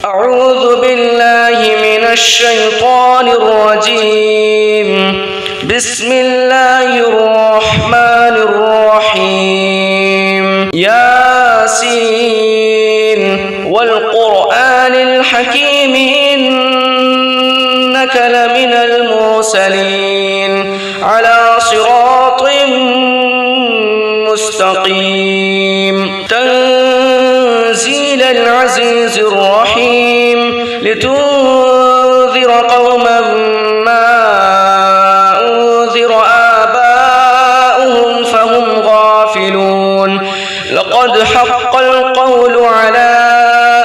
أعوذ بالله من الشيطان الرجيم. بسم الله الرحمن الرحيم. ياسين والقرآن الحكيم إنك لمن المرسلين على صراط مستقيم. تنزيل العزيز الرحيم لتنذر قوما ما أنذر آباؤهم فهم غافلون. لقد حق القول على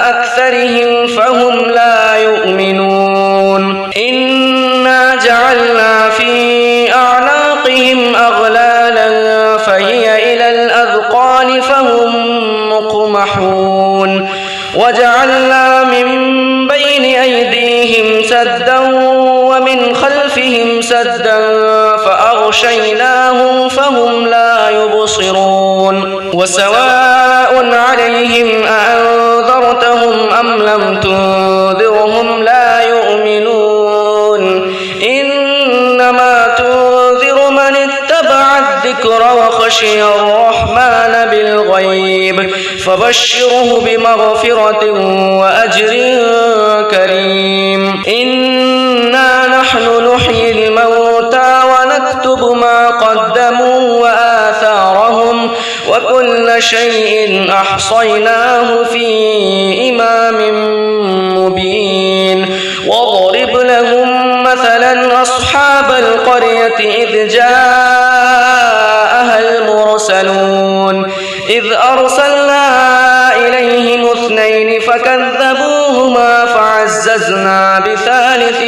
أكثرهم فهم لا يؤمنون. إنا جعلنا في أعناقهم أغلالا فهي إلى الأذقان فهم مقمحون. وجعلنا من بين أيديهم سدا ومن خلفهم سدا فأغشيناهم فهم لا يبصرون. وسواء عليهم أأنذرتهم أم لم تنذرهم لا يؤمنون. إنما تنذر من اتبع الذكر وخشي الرحمن بالغيب فبشره بمغفرة وأجر كريم. إنا نحن نحيي الموتى ونكتب ما قدموا وآثارهم وكل شيء أحصيناه في إمام مبين. واضرب لهم مثلا أصحاب القرية إذ جاءها المرسلون إذ أرسلنا إليهم اثنين فكذبوهما فعززنا بثالث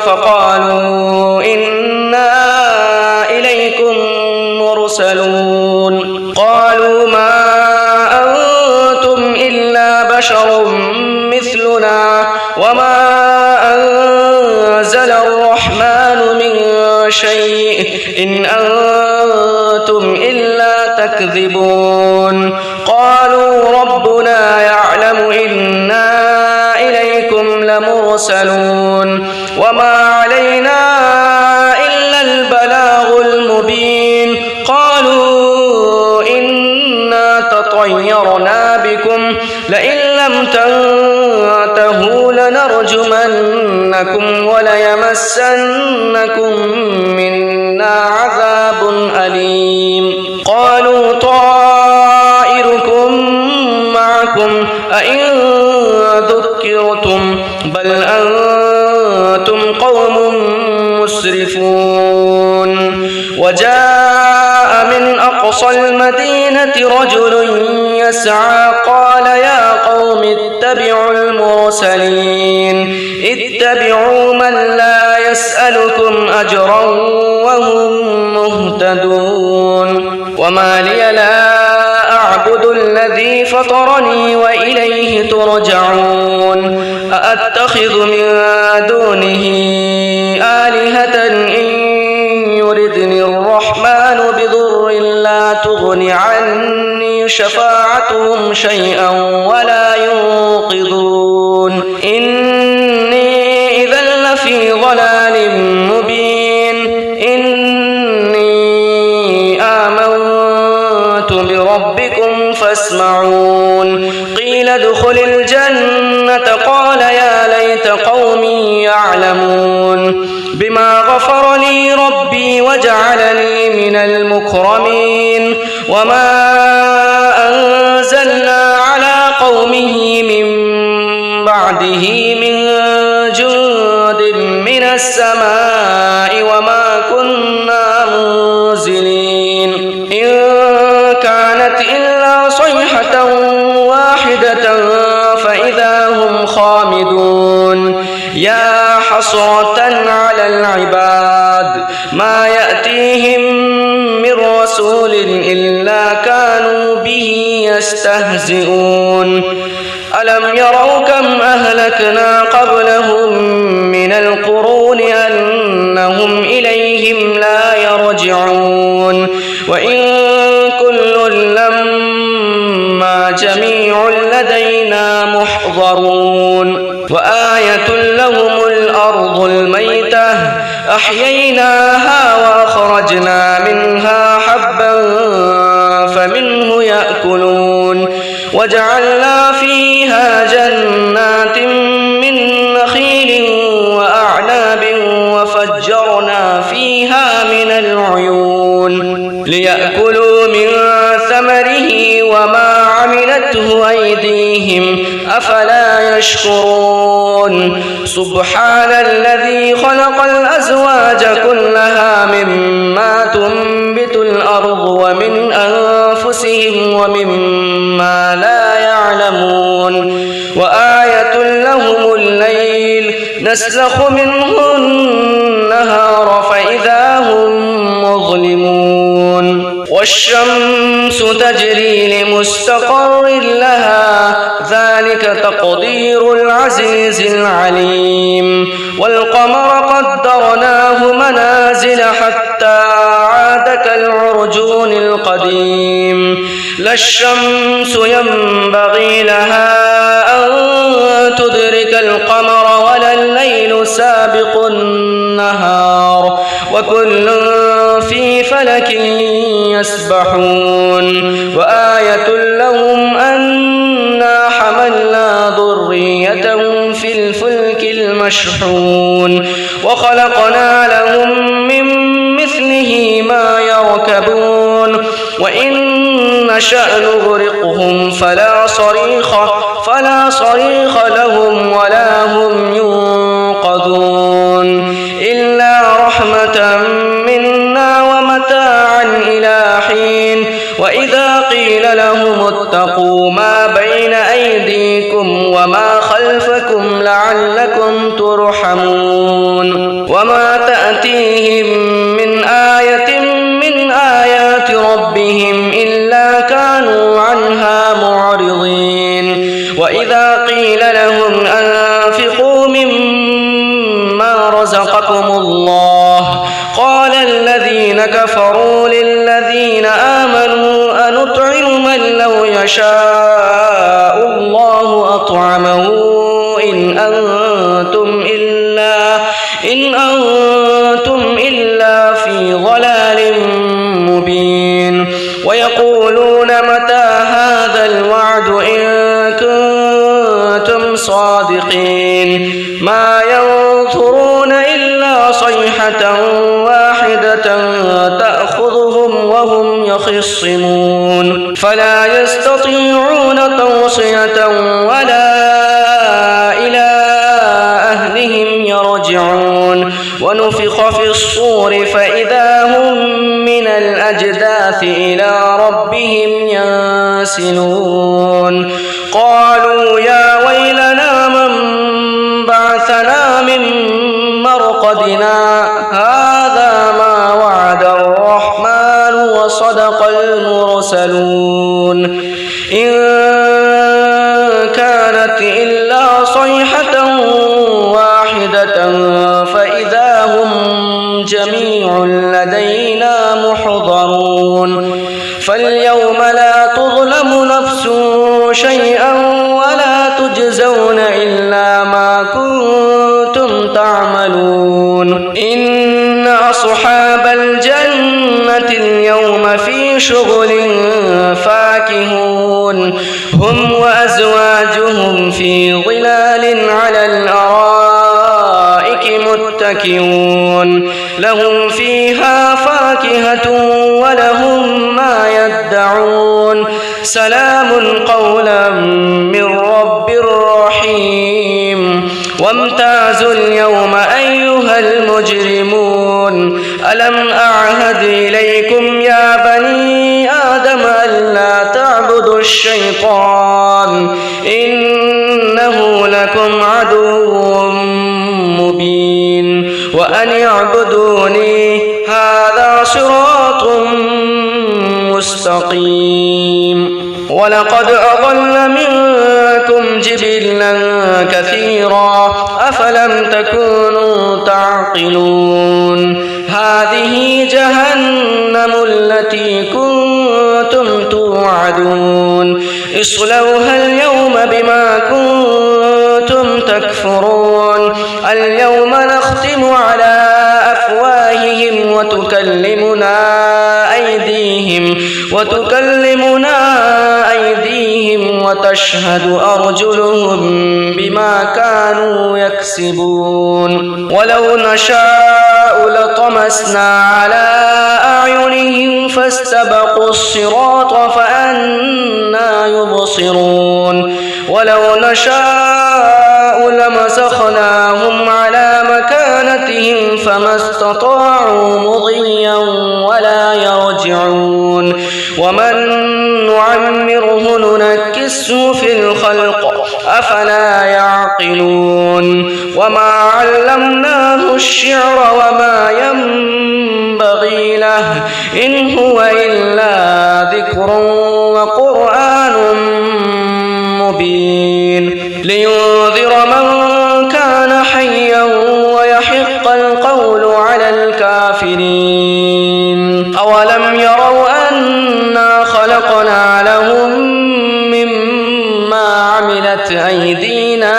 فقالوا إنا إليكم مرسلون. قالوا ما أنتم إلا بشر مثلنا وما أنزل الرحمن من شيء إن أنتم إلا تكذبون. قالوا ربنا يعلم إنا إليكم لمرسلون وما علينا إلا البلاغ المبين. قالوا إنا تطيرنا بكم لئن لم تنتهوا لنرجمنكم وليمسنكم منا عذاب أليم. قالوا طائركم معكم أئن ذكرتم بل أنتم قوم مسرفون. وجاء من أقصى المدينة رجل يسعى قال يا قوم اتبعوا المرسلين اتبعوا من لا يسألكم أجرا وهم مهتدون. وما لي لا أعبد الذي فطرني وإليه ترجعون. أأتخذ من دونه آلهة إن يردني الرحمن بضر لا تغن عني شفاعتهم شيئا ولا ينقذون. إني إذا لفي ضلال مبين. إني آمنت بربكم فاسمعون. قيل ادخل الجنة قال يا ليت قومي يعلمون بما غفر لي ربي وجعلني من المكرمين. وما أنزلنا على قومه من بعده من جند من السماء وما كنا منزلين. إن كانت إلا صيحة واحدة فإذا هم خامدون. يا حسرة على العباد ما يأتيهم من رسول إلا كانوا به يستهزئون. ألم يروا كم أهلكنا قبلهم من القرون أنهم إليهم لا يرجعون. وإن كل لما جميع لدينا محضرون. وآية لهم الأرض الميتة أحييناها وأخرجنا منها حبا فمنه يأكلون وجعلنا فيها جنات من نخيل وأعناب وفجرنا فيها من العيون ليأكلوا من ثمره وما عملته أيديهم أفلا يشكرون سبحان الذي خلق الأزواج كلها مما تنبت الأرض ومن أنفسهم ومما لا يعلمون وآية لهم الليل نسلخ منه النهار فإذا هم مظلمون والشمس تجري لمستقر لها ذلك تقدير العزيز العليم والقمر قدرناه منازل حتى عاد كالعرجون القديم لا الشمس ينبغي لها أن تدرك القمر ولا الليل سابق النهار وكل في فلك يسبحون وآية لهم أنا حملنا ذريتهم في الفلك المشحون وخلقنا لهم من مثله ما يركبون وإن نشأ نغرقهم فلا صريخ لهم ولا هم ينقذون إلا رحمة منا ومتاعا إلى حين وإذا قيل لهم اتقوا ما بين أيديكم وما خلفكم لعلكم ترحمون وما تأتيهم من آية من آيات ربهم إلا كانوا عنها معرضين وإذا قيل لهم أنفقوا مما رزقكم الله قال الذين كفروا للذين آمنوا أنطعم من لو يشاء الله أطعمه إن أنتم إلا في ضلال مبين ويقولون متى هذا الوعد إن كنتم صادقين ما ينظرون إلا صيحة واحدة تأخذهم وهم يخصمون فلا يستطيعون توصية ولا إلى أهلهم يرجعون ونفخ في الصور فإذا هم من الأجداث إلى ربهم ينسلون قالوا يا ويلنا من بعثنا من مرقدنا هذا ما وعد الرحمن وصدق المرسلون إن كانت إلا صيحة واحدة فإذا هم جميع لدينا محضرون فاليوم لا تظلم نفس شيئا ولا تجزون إلا ما كنتم تعملون إن أصحاب الجنة اليوم في شغل فاكهون هم وأزواجهم في ظلال على الأرائك متكئون لهم فيها فاكهة ولهم ما يدعون سلام قولا من رب رحيم وامتازوا اليوم أيها المجرمون ألم أعهد إليكم يا بني آدم ألا تعبدوا الشيطان إنه لكم عدو مبين وأن اعبدوني هذا صراط مستقيم ولقد أضل منكم جبلا كثيرا أفلم تكونوا تعقلون هذه جهنم التي كنتم توعدون اصلوها اليوم بما كنتم تكفرون اليوم نختم على أفواههم وتكلمنا أيديهم وتشهد أرجلهم بما كانوا يكسبون ولو نشاء لطمسنا على أعينهم فاستبقوا الصراط فأنى يبصرون ولو نشاء لمسخناهم على مكانتهم فما استطاعوا مضيا ولا يرجعون ومن نعمره ننكسه في الخلق أفلا يعقلون وما علمناه الشعر وما ينبغي له إن هو إلا ذكر وقرآن مبين لينذر من كان حيا ويحق القول على الكافرين أولم يروا أنا خلقنا لهم مما عملت أيدينا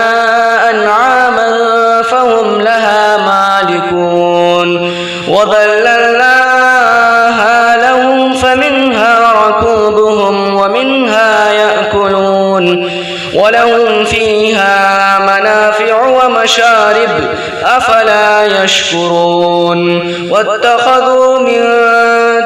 أنعاما فهم لها مالكون وذللناها لهم فمنها ركوبهم ومنها يأكلون ولهم فيها منافع ومشارب أفلا يشكرون واتخذوا من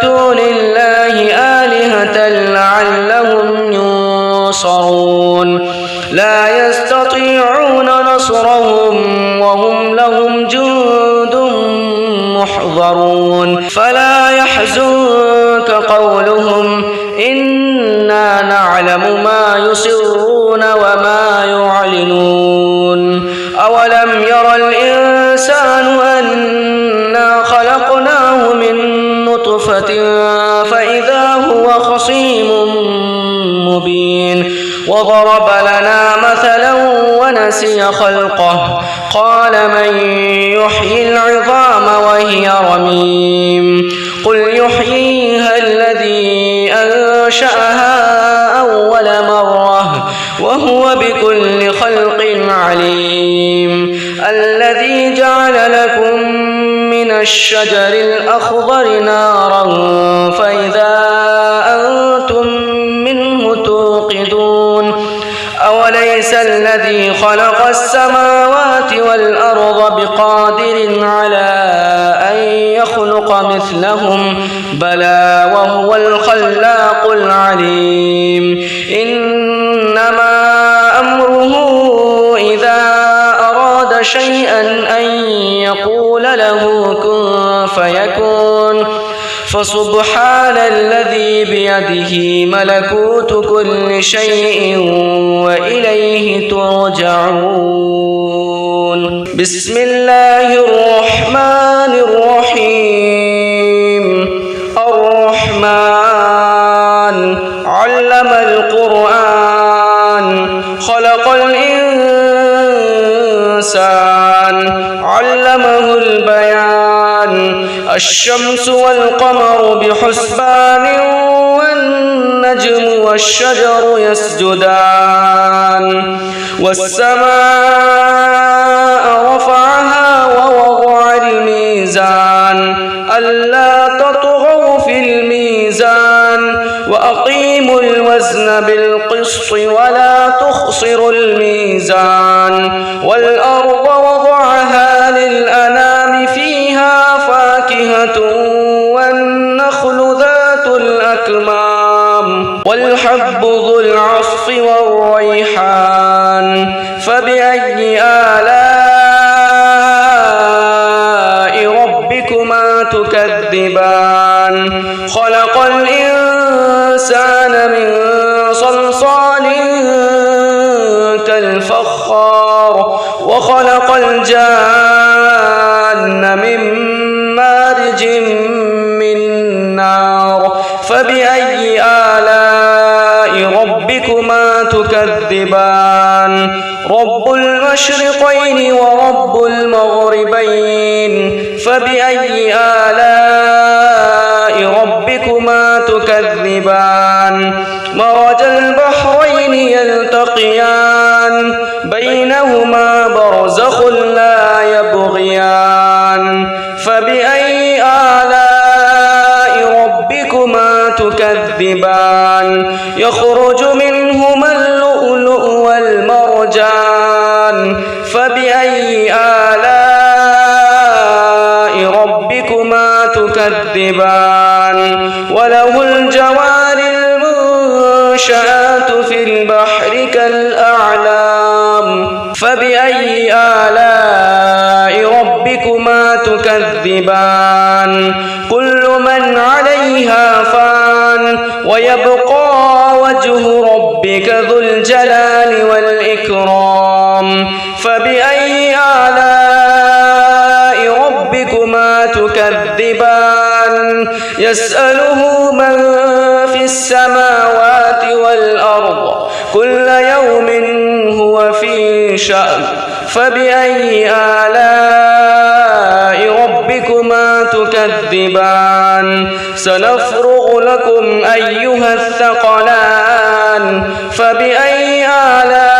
دون الله آلهة لعلهم ينصرون لا يستطيعون نصرهم وهم لهم جند محضرون فلا يحزنك قولهم إنا نعلم ما يسرون وما يعلنون أولم ير الإنسان أنا خلقناه من نطفة فإذا هو خصيم مبين وضرب لنا مثلا ونسي خلقه قال من يحيي العظام وهي رميم قل يحييها الذي أنشأها أول مرة وهو بكل خلق عليم الذي جعل لكم من الشجر الأخضر نارا فإذا أنتم منه توقدون أوليس الذي خلق السماوات والأرض بقادر على أن يخلق مثلهم بلى وهو الخلاق العليم إنما أمره إذا أراد شيئا أن يقول له كن فيكون فسبحان الذي بيده ملكوت كل شيء وإليه ترجعون بسم الله الرحمن الرحيم الرحمن علم القرآن خلق الإنسان علمه البيان الشمس والقمر بحسبان والنجم والشجر يسجدان والسماء رفعها ووضع الميزان ألا تطغوا في الميزان وأقيموا الوزن بالقسط ولا تخسروا الميزان والأرض وضعها للأنام فيها فاكهة والنخل ذات الأكمام والحب ذو العصف والريحان فبأي آلاء ربكما تكذبان خلق الإنسان من صلصال كالفخار وخلق الجان من مارج من نار فبأي آلاء ربكما تكذبان رب المشرقين ورب المغربين فبأي آلاء ربكما تكذبان مرج البحرين يلتقيان بينهما تكذبان وله الجوار المنشآت في البحر كالأعلام فبأي آلاء ربكما تكذبان كل من عليها فان ويبقى وجه ربك ذو الجلال والإكرام فبأي آلاء ربكما تكذبان يسأله من في السماوات والأرض كل يوم هو في شأن فبأي آلاء ربكما تكذبان سنفرغ لكم أيها الثقلان فبأي آلاء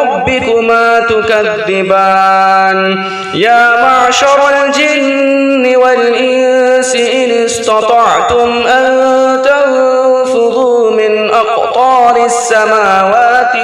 ربكما تكذبان يا معشر الجن والإنس إن استطعتم أن تنفذوا من أقطار السماوات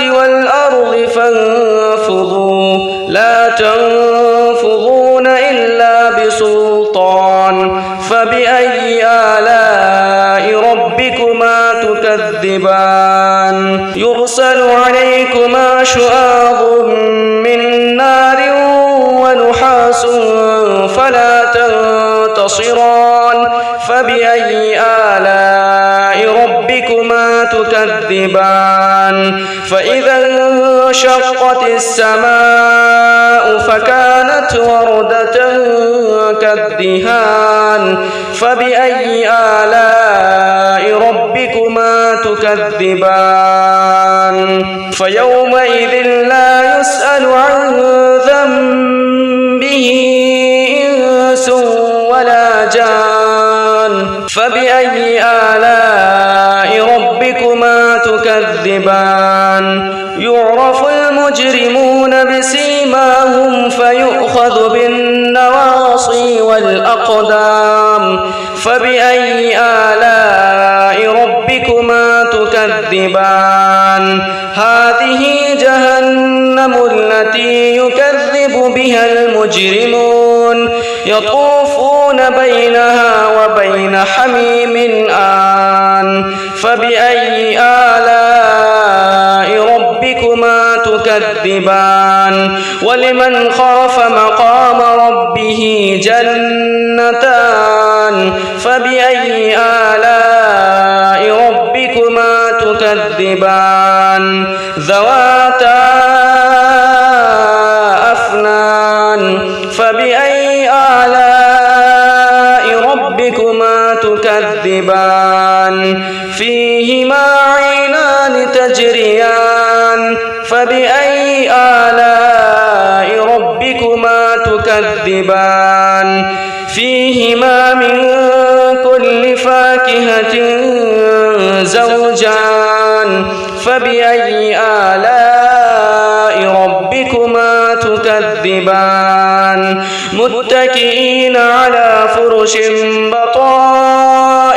والأرض فانفذوا لا تنفذون إلا بسلطان فبأي آلاء ربكما تكذبان يرسل عليكما شواظ من نار ونحاس فلا تنتصران فبأي آلاء ربكما تكذبان فإذا انشقت السماء فكانت وردة كالدهان فبأي آلاء ربكما تكذبان فيومئذ لا يسأل عن ذنبه إنس ولا جان فبأي آلاء ربكما تكذبان يعرف المجرمون بسيماهم فيؤخذ بالنواصي والأقدام فبأي آلاء ربكما تكذبان هذه جهنم التي يكذب بها المجرمون يطوفون بينها وبين حميم آن فبأي آلاء ربكما تكذبان ولمن خاف مقام ربه جنتان فبأي آلاء ربكما تكذبان ذواتا أفنان فبأي آلاء ربكما تكذبان فيهما عينان تجريان فبأي آلاء ربكما تكذبان فيهما من كل فاكهة زوجان فبأي آلاء ربكما تكذبان متكئين على فرش بطائنها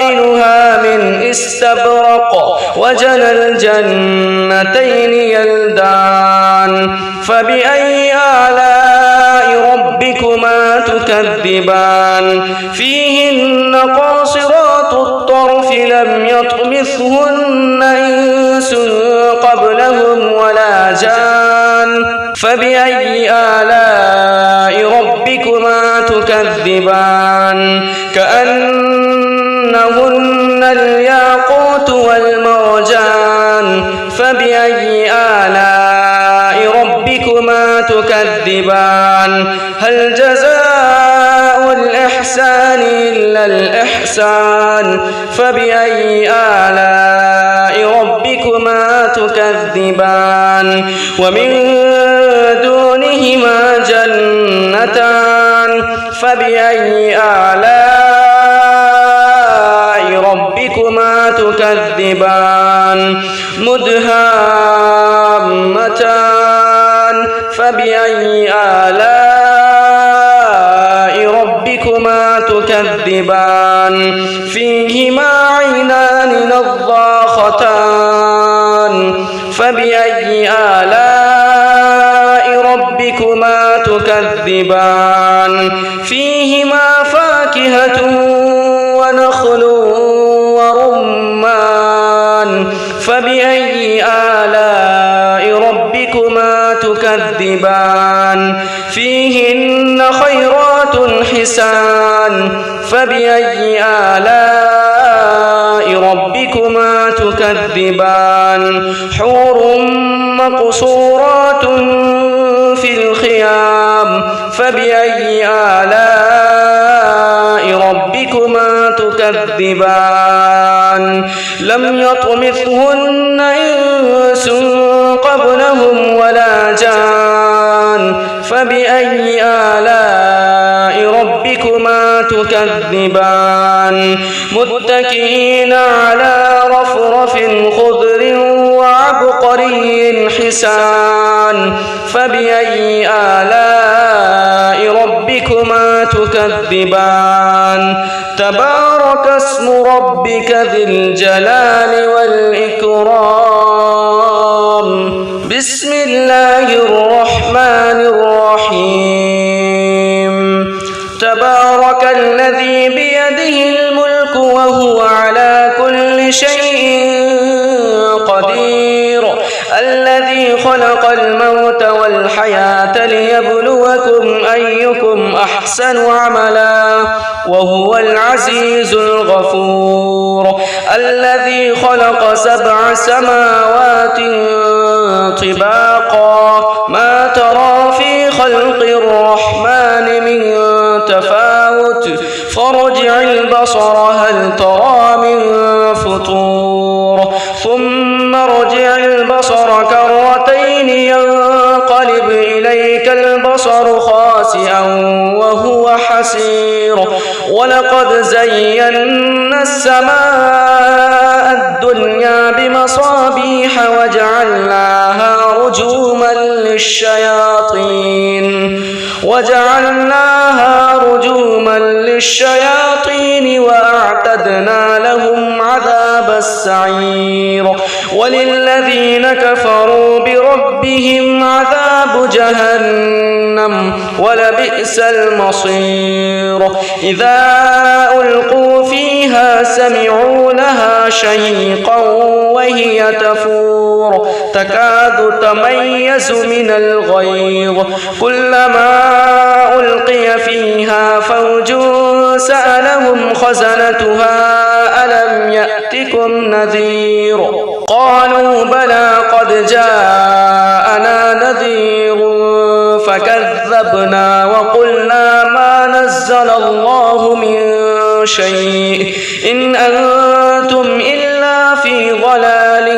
من استبرق وجنى الجنتين يلدان فبأي آلاء ربكما تكذبان فيهن قاصرات الطرف لم يطمثهن إنس قبلهم ولا جان فبأي آلاء ربكما تكذبان كأنهن الياقوت والمرجان فبأي آلاء ربكما تكذبان هل جزاء الإحسان إلا الإحسان فبأي آلاء ربكما تكذبان ومن دونهما جنتان فبأي آلاء ربكما تكذبان مدهامتان فبأي آلاء ربكما تكذبان فيهما عينان نضاختان فبأي آلاء ربكما تكذبان فيهما فاكهة ونخل ورمان فبأي آلاء ربكما تكذبان فيهن خيرات حسان فبأي آلاء ربكما تكذبان حور مقصورات في الخيام فبأي آلاء ربكما تكذبان لم يطمثهن إنس قبلهم ولا جان فبأي آلاء ربكما تكذبان متكئين على رفرف خضر وعبقري حسان فبأي آلاء ربكما تكذبان تبارك اسم ربك ذي الجلال والإكرام بسم الله الرحمن الرحيم تبارك الذي بيده الملك وهو على كل شيء قدير الذي خلق الموت والحياة ليبلوكم أيكم أحسن عملا وهو العزيز الغفور الذي خلق 7 سماوات طباقا ما ترى في خلق الرحمن من تفاوت فارجع البصر هل ترى من فطور ثم ارجع البصر كرتين ينقلب إليك البصر خاسئا وهو حسير ولقد زينا السماء الدنيا بمصابيح وجعلناها رجوما للشياطين وأعتدنا لهم عذاب السعير وللذين كفروا بربهم عذاب جهنم ولبئس المصير إذا ألقوا فيها سمعوا لها شهيقا وهي تفور تكاد تميز من الغيظ كلما ألقي فيها فوج سألهم خزنتها ألم يأتكم نذير قالوا بلى قد جاءنا نذير فكذبنا وقلنا ما نزل الله من شيء إن أنتم إلا في ضلال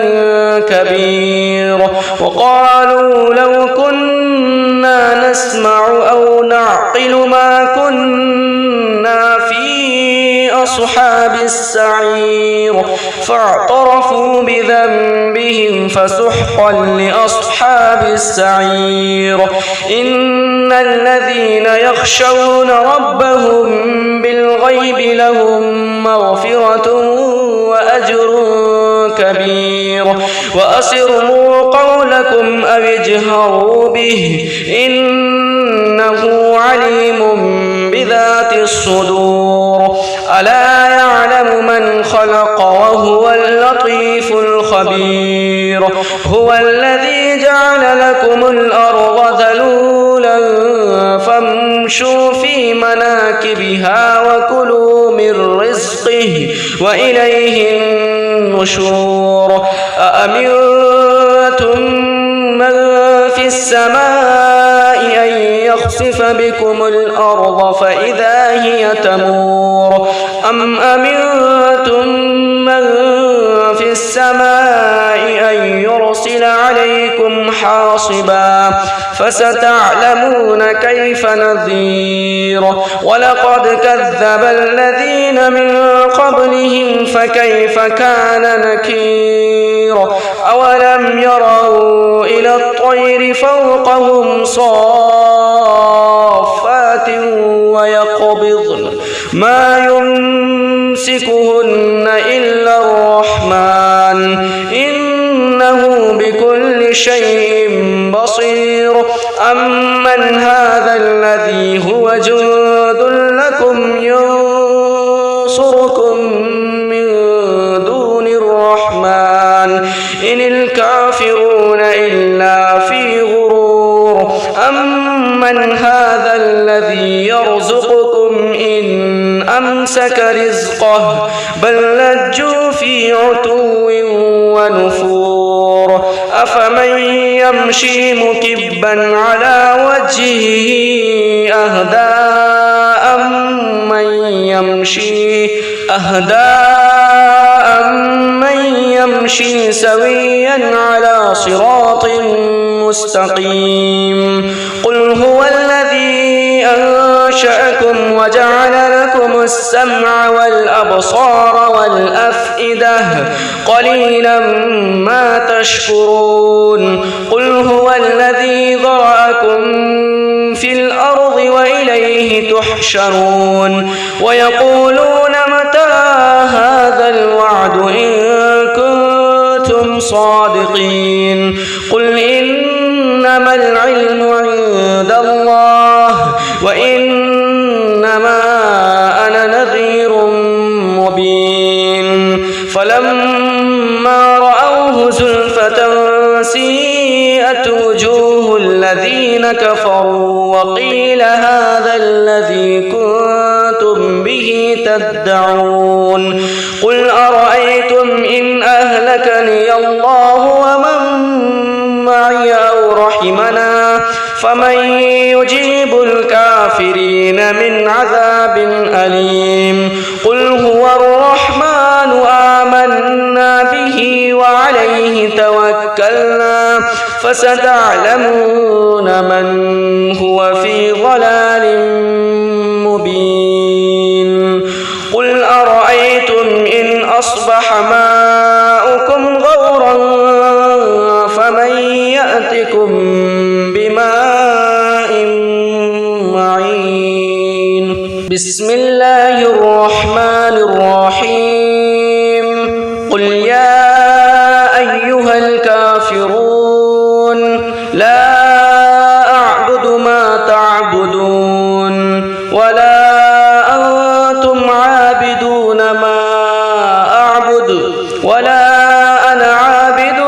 كبير وقالوا لو كنا نسمع أو نعقل ما كنا في أصحاب السعير فاعترفوا بذنبهم فسحقا لأصحاب السعير إن الذين يخشون ربهم بالغيب لهم مغفرة وأجر كبير وأسروا قولكم أو اجهروا به إنه عليم بذات الصدور ألا يعلم من خلق وهو اللطيف الخبير هو الذي جعل لكم الأرض ذلولا فامشوا في مناكبها وكلوا من رزقه وإليه النشور أأمنتم من في السماء أن يخسف بكم الأرض فإذا هي تمور أم أمنتم من في السماء أن يرسل عليكم حاصبا فستعلمون كيف نذير ولقد كذب الذين من قبلهم فكيف كان نكير أولم يروا إلى الطير فوقهم صافات ويقبضن ما يمسكهن إلا الرحمن إنه بكل شيء بصير أمن هذا الذي الذي هو جند لكم ينصركم من دون الرحمن إن الكافرون إلا في غرور أمن هذا الذي يرزقكم إن أمسك رزقه بل لجوا في عتو ونفور أفمن يمشي مكبا على وجهه أهدى أمن يمشي سويا على صراط مستقيم قل هو الذي أنشأكم وجعل لكم السمع والأبصار والأفئدة قليلا ما تشكرون قل هو الذي ذرأكم في الأرض وإليه تحشرون ويقولون متى هذا الوعد إن كنتم صادقين قل إنما العلم عند الله وإنما أنا نذير مبين فلما رأوه زلفة سيئت وجوه الذين كفروا وقيل هذا الذي كنتم به تدعون قل أرأيتم إن أهلكني الله ومن معي أو رحمنا فمن يجيب الكافرين من عذاب أليم قل هو الرحمن آمنا به وعليه توكلنا فستعلمون من هو في ضلال مبين قل أرأيتم إن أصبح ماؤكم غورا فمن يأتكم بماء معين بسم الله الرحمن الرحيم قل يا أيها الكافرون لا أعبد ما تعبدون ولا أنتم عابدون ما أعبد ولا أنا عابد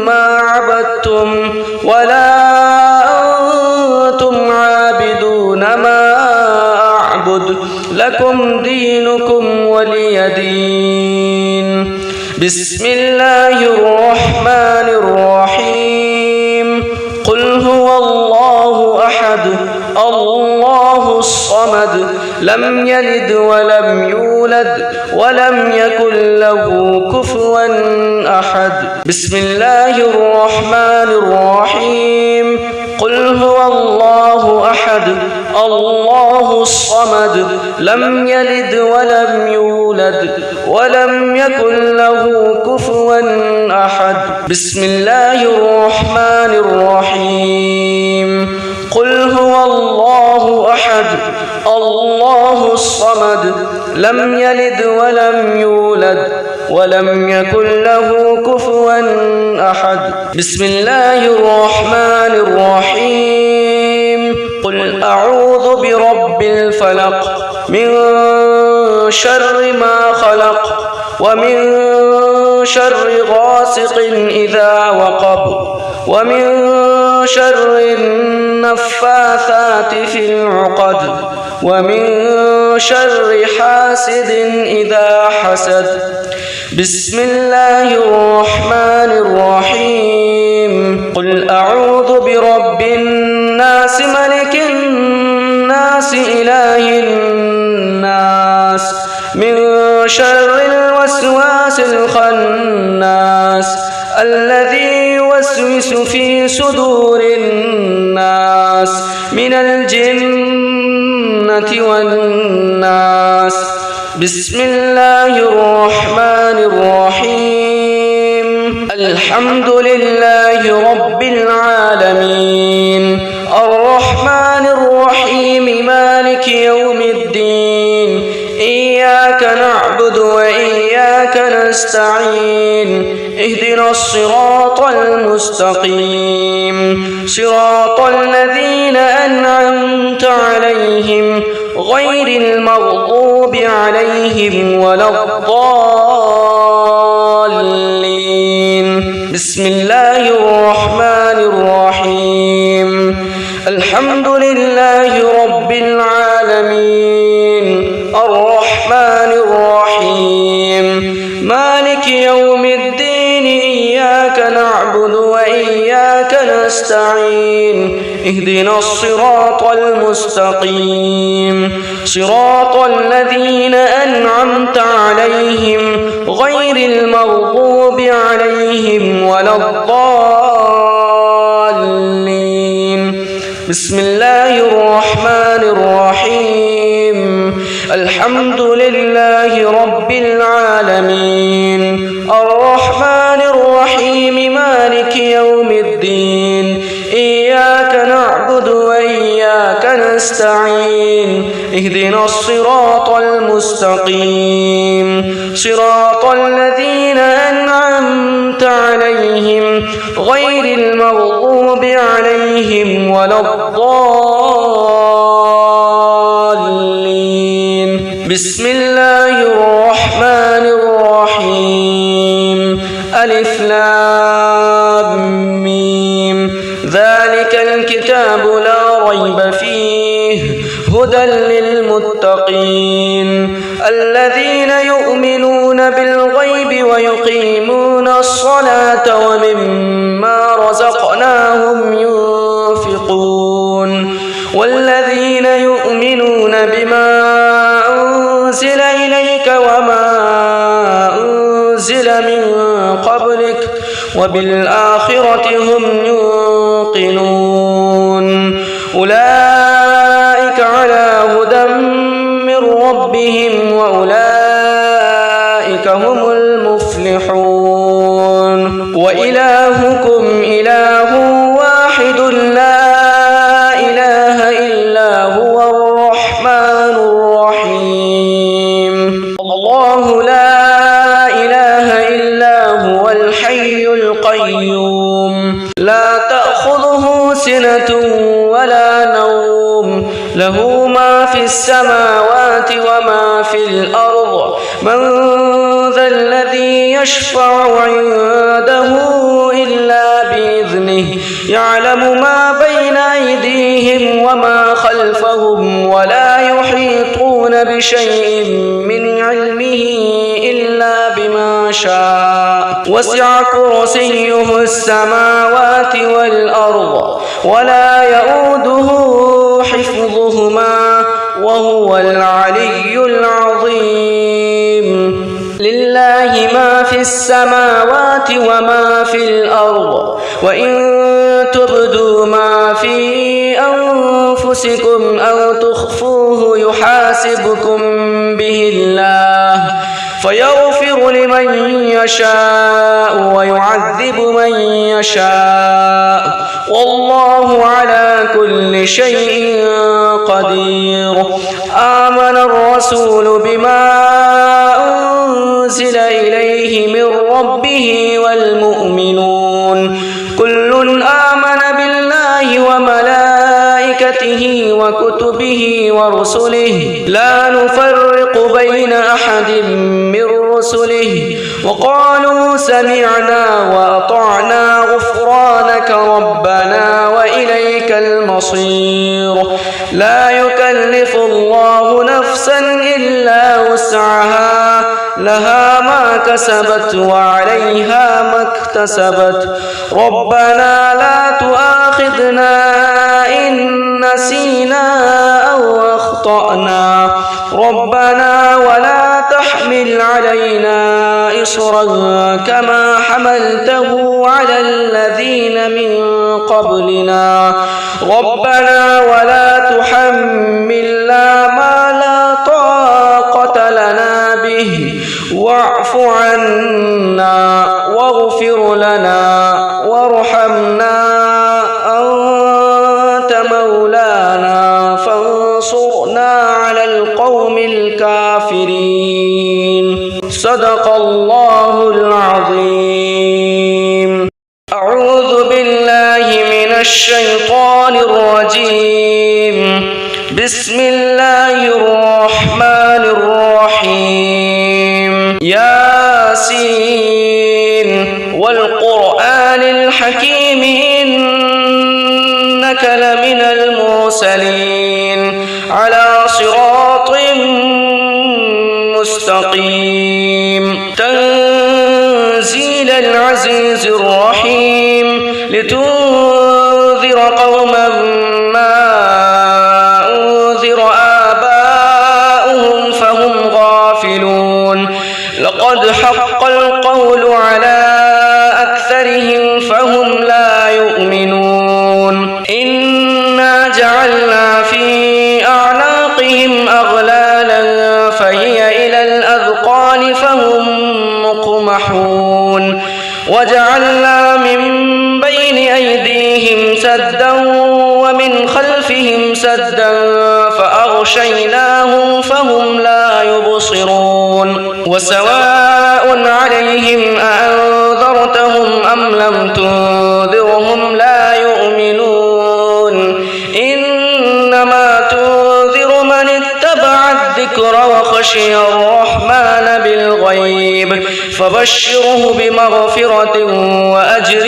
ما عبدتم ولا أنتم عابدون ما أعبد لكم دينكم ولي دين بسم الله الرحمن الرحيم قل هو الله أحد الله الصمد لم يلد ولم يولد ولم يكن له كفوا أحد بسم الله الرحمن الرحيم قل هو الله أحد الله الصمد لم يلد ولم يولد ولم يكن له كفوا أحد بسم الله الرحمن الرحيم قل هو الله أحد الله الصمد لم يلد ولم يولد ولم يكن له كفوا أحد بسم الله الرحمن الرحيم قل أعوذ برب الفلق من شر ما خلق ومن شر غاسق إذا وقب ومن شر النفاثات في العقد ومن شر حاسد إذا حسد بسم الله الرحمن الرحيم قل أعوذ برب الناس ملك الناس إله الناس من شر الوسواس الخناس الذي يوسوس في صدور الناس من الجنة والناس بسم الله الرحمن الرحيم الحمد لله رب العالمين الرحمن الرحيم مالك يوم الدين إياك نعبد وإياك نستعين اهدنا الصراط المستقيم صراط الذين أنعمت عليهم غير المغضوب عليهم ولا الضالين. بسم الله الرحمن الرحيم. الحمد لله رب العالمين الرحمن الرحيم مالك يوم الدين إياك نعبد وإياك نستعين اهدنا الصراط المستقيم صراط الذين أنعمت عليهم غير المغضوب عليهم ولا الضالين. بسم الله الرحمن الرحيم. الحمد لله رب العالمين الرحمن الرحيم مالك يوم الدين إياك نعبد وإياك نستعين اهدنا الصراط المستقيم صراط الذين أنعمت عليهم غير المغضوب عليهم ولا الضالين. بسم الله الرحمن الرحيم. ألف لام ميم. ذلك الكتاب لا ريب فيه هدى للمتقين الذين يؤمنون بالغيب ويقيمون الصلاة ومما رزقناهم ينفقون والذين يؤمنون بما أنزل إليك وما أنزل من قبلك وبالآخرة هم يوقنون أولئك على هدى من ربهم وأولئك هم المفلحون. وإلهكم إله واحد لا إله إلا هو الرحمن الرحيم. الله لا إله إلا هو الحي القيوم لا تأخذه سنة ولا نوم له ما في السماوات وما في الأرض من ذا الذي يشفع عنده إلا بإذنه يعلم ما بين أيديهم وما خلفهم ولا يحيطون بشيء من علمه إلا بما شاء وسع كرسيه السماوات والأرض ولا يؤوده حفظهما وهو العلي العظيم. لله ما في السماوات وما في الأرض وإن تبدوا ما في أنفسكم أو تخفوه يحاسبكم به الله فيغفر لمن يشاء ويعذب من يشاء والله على كل شيء قدير. آمن الرسول بما أنزل إليه من ربه والمؤمنون كل آمن بالله وملائكته وكتبه ورسله لا نفرق بين أحد من رسله وقالوا سمعنا وأطعنا غفرانك ربنا وإليك المصير. لا يكلف الله نفسا إلا وسعها لها ما كسبت وعليها ما اكتسبت ربنا لا تؤاخذنا إن نسينا أو أخطأنا ربنا ولا تحمل علينا إصرا كما حملته على الذين من قبلنا ربنا ولا تحملنا ما لا طاقة لنا به واعف عنا واغفر لنا وارحمنا أنت مولانا فانصرنا على القوم الكافرين. صدق الله العظيم. الشيطان الرجيم. بسم الله الرحمن الرحيم. ياسين والقرآن الحكيم إنك لمن المرسلين على صراط مستقيم. تنزيل العزيز الرحيم لتنذر قوما ما أنذر آباؤهم فهم غافلون. لقد حق القول على أكثرهم فهم لا يؤمنون. إنا جعلنا في أعناقهم أغلالا فهي إلى الأذقان فهم مقمحون. وجعلنا من بين أيديهم سدا ومن خلفهم سدا فأغشيناهم فهم لا يبصرون. وسواء عليهم أأنذرتهم أم لم تنذرهم لا يؤمنون. إنما تنذر من اتبع الذكر وخشي الرحمن بالغيب فبشره بمغفرة وأجر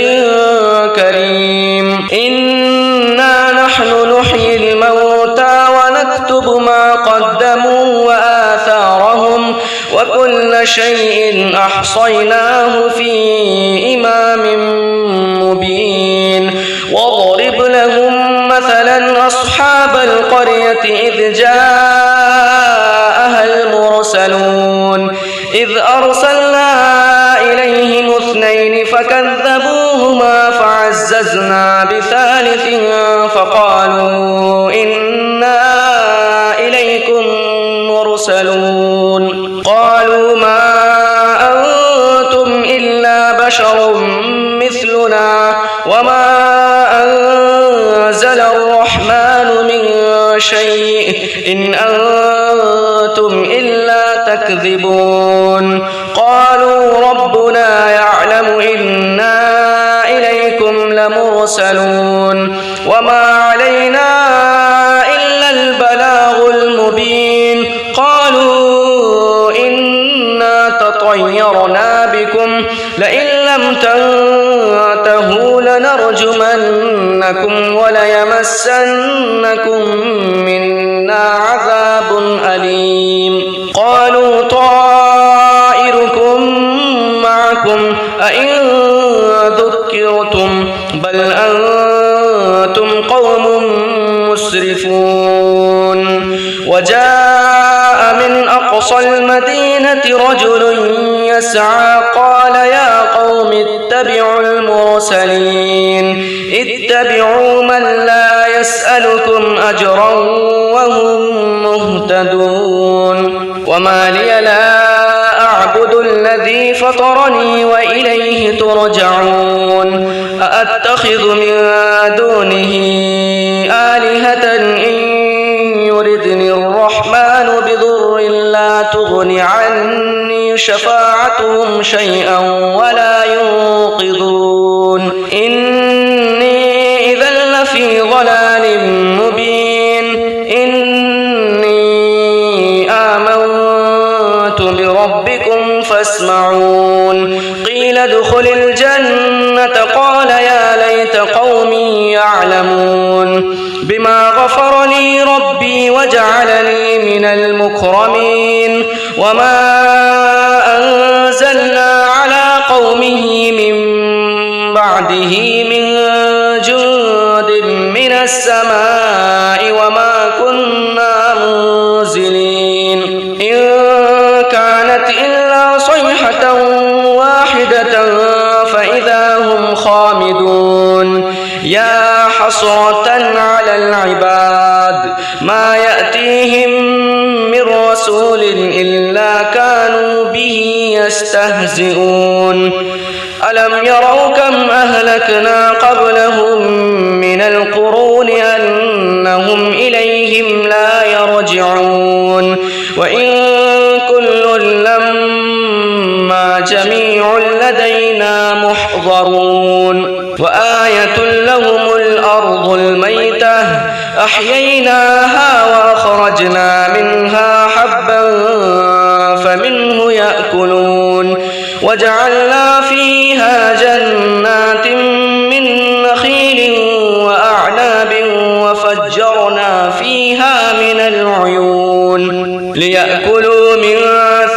كريم. إنا نحن نحيي الموتى ونكتب ما قدموا وآثارهم وكل شيء أحصيناه في إمام مبين. واضرب لهم مثلا أصحاب القرية إذ جاءها المرسلون إذ أرسلنا إليهم اثنين فكذبوهما فعززنا بثالث فقالوا إنا إليكم مرسلون. قالوا ما أنتم إلا بشر مثلنا وما أنزل الرحمن من شيء إن أنتم إلا تكذبون. قالوا ربنا يعلم إنا إليكم لمرسلون وما علينا إلا البلاغ المبين. قالوا إنا تطيرنا بكم لئن لم تنتهوا لنرجمنكم وليمسنكم منا عذاب أليم. قالوا طائركم معكم أئن ذكرتم بل أنتم قوم مسرفون. وجاء من أقصى المدينة رجل يسعى قال يا قوم اتبعوا المرسلين اتبعوا من لا يسألكم أجرا وهم مهتدون. وما لي لا أعبد الذي فطرني وإليه ترجعون. أأتخذ من دونه آلهة إن يردني الرحمن بضر لا تغن عني شفاعتهم شيئا ولا ينقذون. إني إذا لفي ضلال مبين. إني آمنت بربكم فاسمعون. قيل ادخل الجنة قال يا ليت قومي يعلمون. بما غفر لي ربي وجعلني من المكرمين. وما أنزلنا على قومه من بعده من جند من السماء وما كنا منزلين. إن كانت إلا صيحة واحدة فإذا هم خامدون. يا حسرة على العباد ما يأتيهم من رسول إلا كانوا به يستهزئون. ألم يروا كم أهلكنا قبلهم من القرون أنهم إليهم لا يرجعون. وإن كل لما جميع لدينا محضرون. وآية لهم الأرض الميتة أحييناها وأخرجنا منها حبا فمنه يأكلون وجعلنا فيها جنات من نخيل وأعناب وفجرنا فيها من العيون ليأكلوا من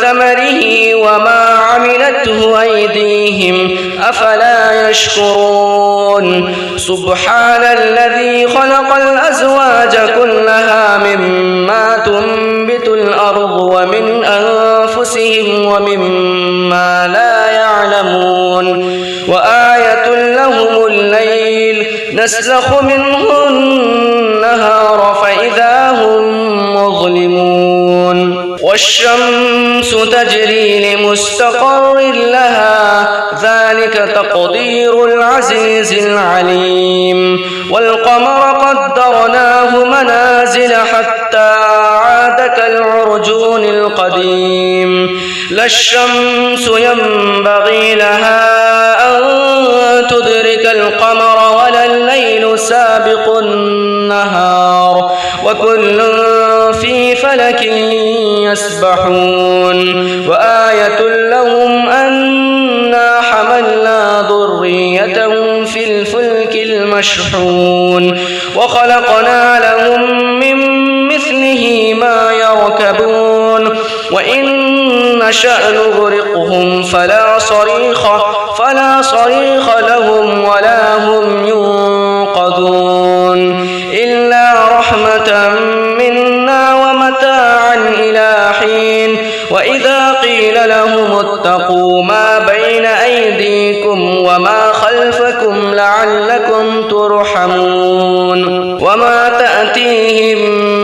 ثمره وما عملته أيديهم أفلا يشكرون سبحان الذي خلق الأزواج كلها مما تنبت الأرض ومن أنفسهم ومما لا يعلمون وآية لهم الليل نسلخ منه النهار فإذا هم مظلمون والشمس تجري لمستقر لها ذلك تقدير العزيز العليم والقمر قدرناه منازل حتى عاد كالعرجون القديم لا الشمس ينبغي لها أن تدرك القمر ولا الليل سابق النهار وكل في فلك يسبحون وآية لهم أنا حملنا ذريتهم في الفلك المشحون وخلقنا لهم من مثله ما يركبون وإن نشأ نغرقهم فلا صريخ لهم ولا هم ينقذون إلا رحمة منا ومتاعا إلى حين وإذا قيل لهم اتقوا ما بين أيديكم وما خلفكم لعلكم ترحمون وما تأتيهم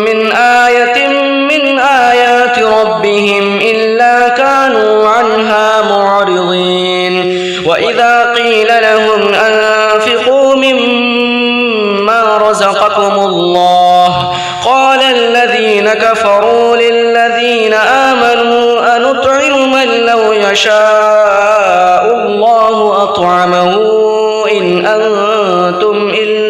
من آية من آيات ربهم إلا كانوا عنها معرضين وإذا قيل لهم أنفقوا مما رزقكم الله قال الذين كفروا للذين آمنوا أنطعم من لو يشاء الله أطعمه إن أنتم إلا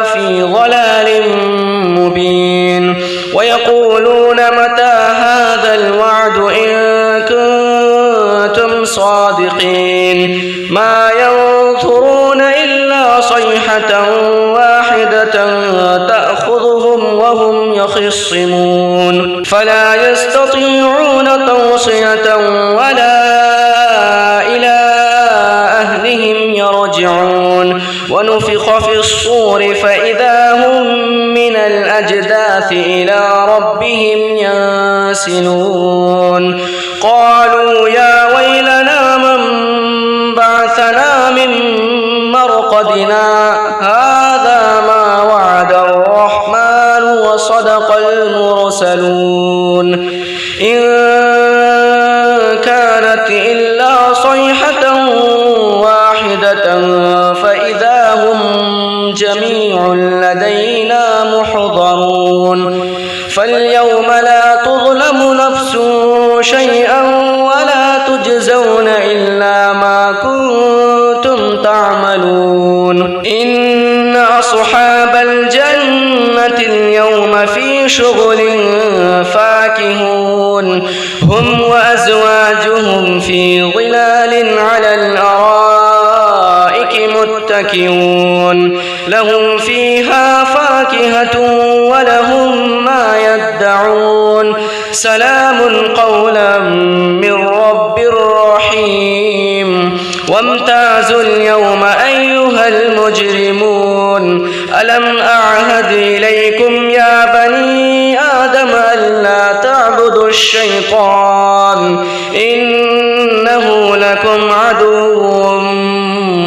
في ضلال مبين ويقولون متى هذا الوعد إن كنتم صادقين ما ينظرون إلا صيحة واحدة تأخذهم وهم يخصمون فلا يستطيعون توصية ولا إلى أهلهم يرجعون ونفخ في الصور فإذا هم من الأجداث إلى ربهم ينسلون قالوا يا ويلنا من بعثنا من مرقدنا هذا ما وعد الرحمن وصدق المرسلون إن كانت إلا صيحة واحدة فإذا هم جميع لدينا محضرون فاليوم لا تظلم نفس شيئا ولا تجزون إلا ما كنتم تعملون إن أصحاب الجنة اليوم في شغل فاكهون هم وأزواجهم في ظلال على الأرائك متكئون لهم فيها فاكهة ولهم ما يدعون سلام قولا من رب رحيم وامتازوا اليوم أيها المجرمون ألم أعهد إليكم يا بني آدم ألا تعبدوا الشيطان إنه لكم عدو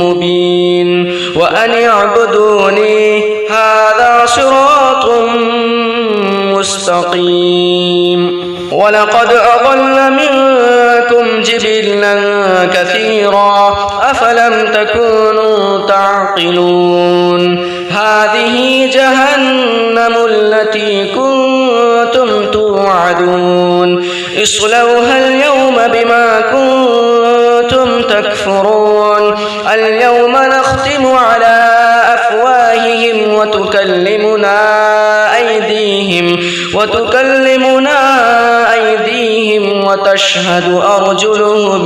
مبين وأن اعبدوني هذا صراط مستقيم ولقد أضل منكم جبلا كثيرا أفلم تكونوا تعقلون هذه جهنم التي كنتم توعدون اصلوها اليوم بما كنتم تكفرون اليوم نختم على أفواههم وتكلمنا أيديهم وتشهد أرجلهم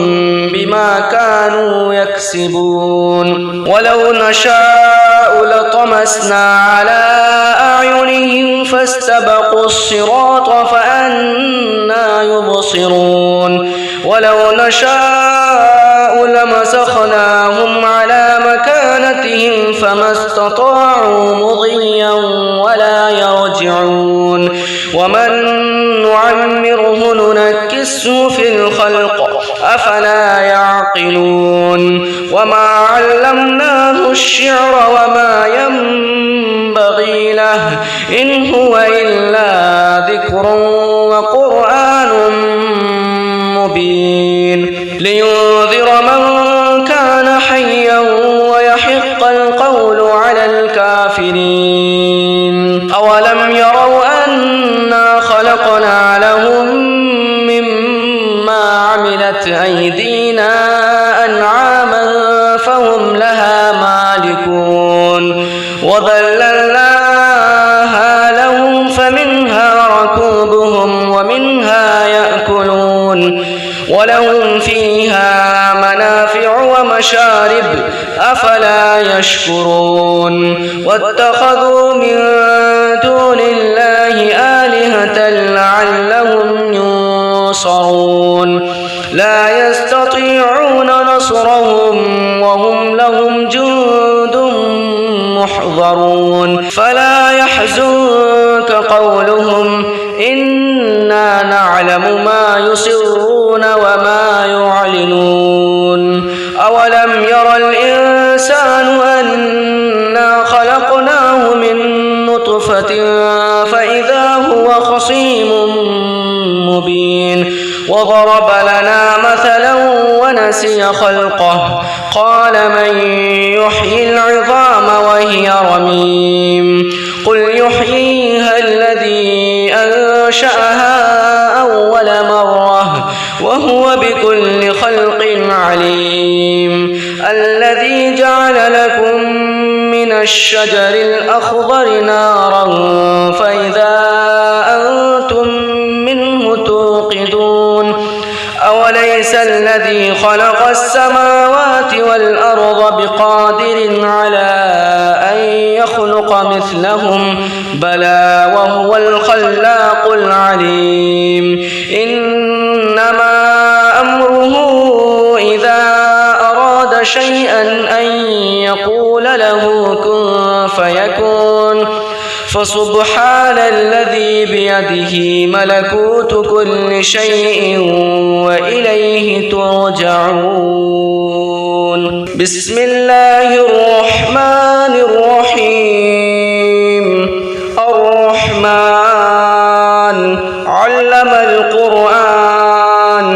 بما كانوا يكسبون ولو نشاء لطمسنا على أعينهم فاستبقوا الصراط فأنى يبصرون ولو نشاء لمسخناهم على مكانتهم فما استطاعوا مضيا ولا يرجعون ومن نعمره ننكسه في الخلق أفلا يعقلون وما علمناه الشعر وما ينبغي له إن هو إلا ذكر وقرآن مبين لينذر من كان حيا ويحق القول على الكافرين أولم يروا أنا خلقنا لهم مما عملت أيدينا أنعاما فهم لها مالكون وذللناها لهم فمنها ركوبهم ومنها يأكلون ولهم فيها منافع ومشارب أفلا يشكرون واتخذوا من دون الله آلهة لعلهم ينصرون لا يستطيعون نصرهم وهم لهم جند محضرون فلا يحزنك قولهم إنا نعلم ما يسرون وما يعلنون أولم ير الإنسان أنا خلقناه من نطفة فإذا هو خصيم مبين وضرب لنا مثلا ونسي خلقه قال من يحيي العظام وهي رميم قل يحييها الذي أنشأها أول مرة وهو بكل خلق عليم الذي جعل لكم من الشجر الأخضر نارا فإذا أنتم منه توقدون أوليس الذي خلق السماوات والأرض بقادر على أن يخلق مثلهم بلى وهو الخلاق العليم إنما أمره إذا أراد شيئا أن يقول له كن فيكون فسبحان الذي بيده ملكوت كل شيء وإليه ترجعون بسم الله الرحمن الرحيم الرحمن علم القرآن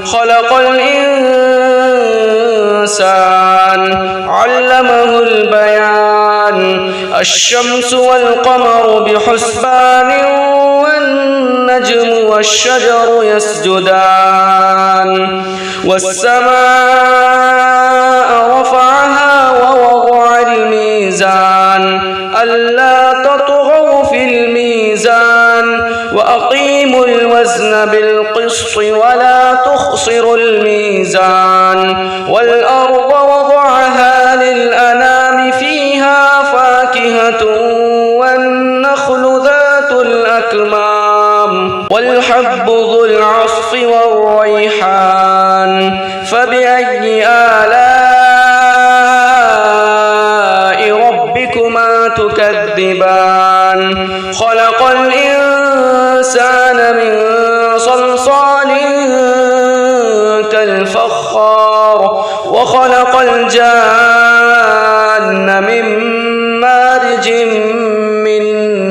خلق الإنسان علمه البيان الشمس والقمر بحسبان والنجم والشجر يسجدان والسماء رفعها ووضع الميزان ألا تطغوا في الميزان وأقيموا الوزن بالقسط ولا تخسروا الميزان والأرض وضعها للأنام فيها فاكهة والنخل ذات الأكمام والحب ذو العصف والريحان فبأي آلاء ربكما تكذبان خلق الإنسان من صلصال كالفخار وخلق الجان من مارج من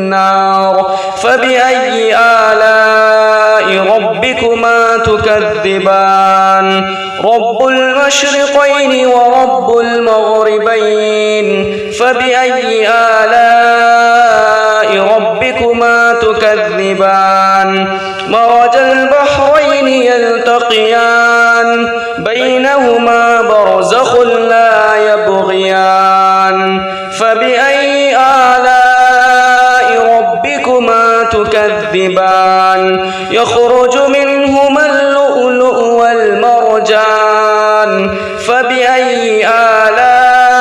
نار فبأي آلاء ربكما تكذبان رب المشرقين ورب المغربين فبأي آلاء ربكما تكذبان مرج البحرين يلتقيان بينهما برزخ لا يبغيان فبأي آلاء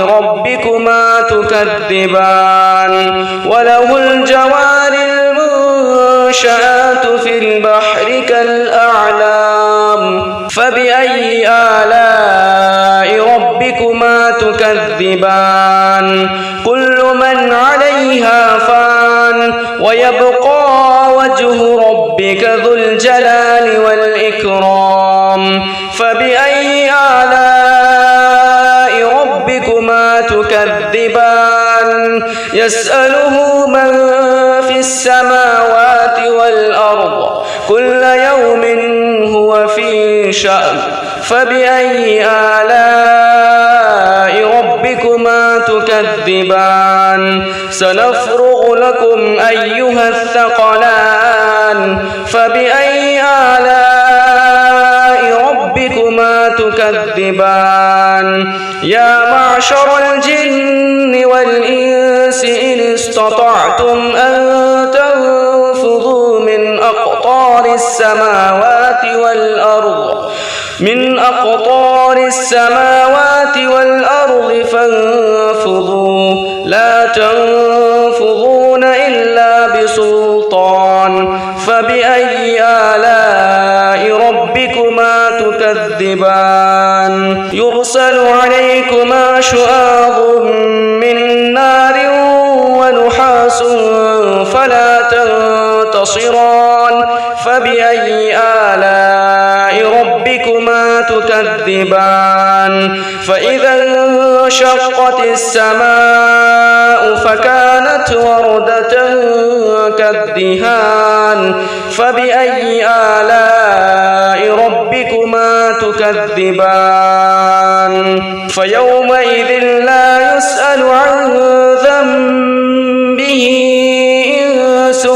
ربكما تكذبان وله الجوار المنشآت في البحر كالأعلام فبأي آلاء ربكما تكذبان كل من عليها فان ويبقى وجه ربك ذو الجلال والإكرام فبأي آلاء ربكما تكذبان يسأله من في السماوات والأرض كل يوم هو في شأن فبأي آلاء ربكما تكذبان سنفرغ لكم أيها الثقلان فبأي آلاء ربكما تكذبان يا معشر الجن والإنس إن استطعتم أن تنفذوا من أقطار السماوات والأرض فانفذوا لا تنفذون إلا بسلطان فبأي آلاء ربكما تكذبان يرسل عليكما شواظ من نار ونحاس فلا تنتصران فبأي آلاء ربكما تكذبان فإذا انشقت السماء فكانت وردة كالدهان فبأي آلاء ربكما تكذبان فيومئذ لا يسأل عن ذنبه إنس